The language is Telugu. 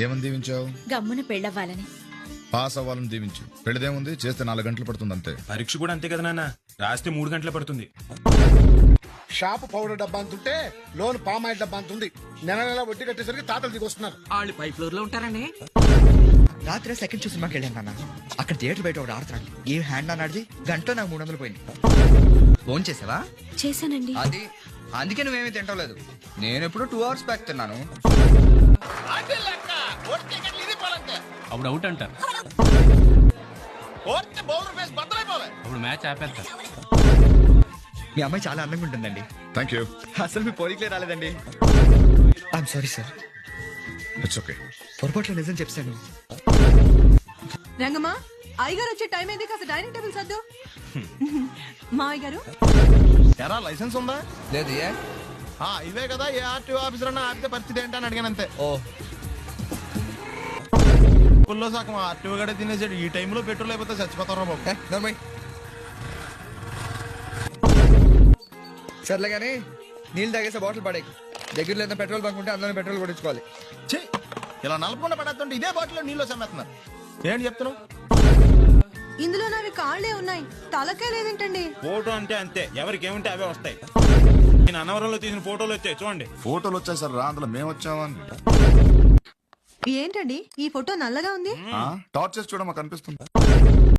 ఏమని దీవించావు? గమ్మున పెళ్ళవ్వాలని. పాస్ అవ్వాలని దీవించు. పెళ్ళదేముంది, చేస్తే 4 గంటలు పడుతుంది అంతే. పరీక్ష కూడా అంతే కదా నాన్న, రాస్తే 3 గంటలే పడుతుంది. షాపు పౌడర్ డబ్బా అంతుంటే లోన్ పామాయిల్ డబ్బా అంతుంది. నెల నెల వడ్డీ కట్టేసరికి తాతలు దిగొస్తున్నారు. వాళ్ళు పై ఫ్లోర్ లో ఉంటారండి. రాత్రి సెకండ్ షో సినిమాకి వెళ్ళాను నాన్న. అక్కడ థియేటర్ బయట ఒకటి ఆడుతున్నాడు. ఏ హ్యాండ్ అన్నాడు, గంటలో నాకు 300 పోయింది. ఫోన్ చేసావా? చేశానండి. అది అందుకే నువ్వేమీ తింటలేదు. నేను ఎప్పుడు 2 hours బ్యాక్ తిన్నాను. అప్పుడు అవుట్ అంటారు, అప్పుడు మ్యాచ్ ఆపేస్తారు. మీ అమ్మాయి చాలా అందంగా ఉంటుందండి. Thank you. అసలు మీ పోలికలే రాలేదండి. I'm sorry sir. It's okay. పొరపాట్లో నిజం చెప్పాను. రంగమ్మా, అయ్యగారు వచ్చే టైం అయింది, కాస్త డైనింగ్ టేబుల్ సర్దు. మావయ్య గారు, ఎరా లైసెన్స్ ఉందా? లేదు. ఏ ఇవే కదా, ఏ ఆర్టీఓ ఆఫీసర్ అన్నా ఆపితే పరిస్థితి ఏంటని అడిగానంతే. ఓ పుల్లో సగం ఆర్టీఓ గడే తినేసాడు. ఈ టైంలో పెట్రోల్ అయిపోతే చచ్చిపోతారా బాబు. నర్మయ్ సర్లే కానీ నీళ్ళు తాగేసే బాటిల్ పడే. దగ్గరలో ఏదైనా పెట్రోల్ బంక్ ఉంటే అందులోనే పెట్రోల్ కొట్టించుకోవాలి. ఛీ, ఇలా నలపకుండా పడేస్తుంటే ఇదే బాటిల్లో నీళ్ళు సమ్మేస్తున్నారు. ఏంటి చెప్తున్నావు? ఇందులో నావి కాళ్లే ఉన్నాయి, తలకే లేదేంటండి? ఫోటో అంటే అంతే, ఎవరికి ఏముంటే అవే వస్తాయి. నేను అన్నవరంలో తీసిన ఫోటోలు వచ్చాయి చూడండి. ఫోటోలు వచ్చాయి సార్, రా అందులో మేము వచ్చామని. ఏంటండి ఈ ఫోటో నల్లగా ఉంది? టార్చ్ చేసి చూడమా, కనిపిస్తుంది.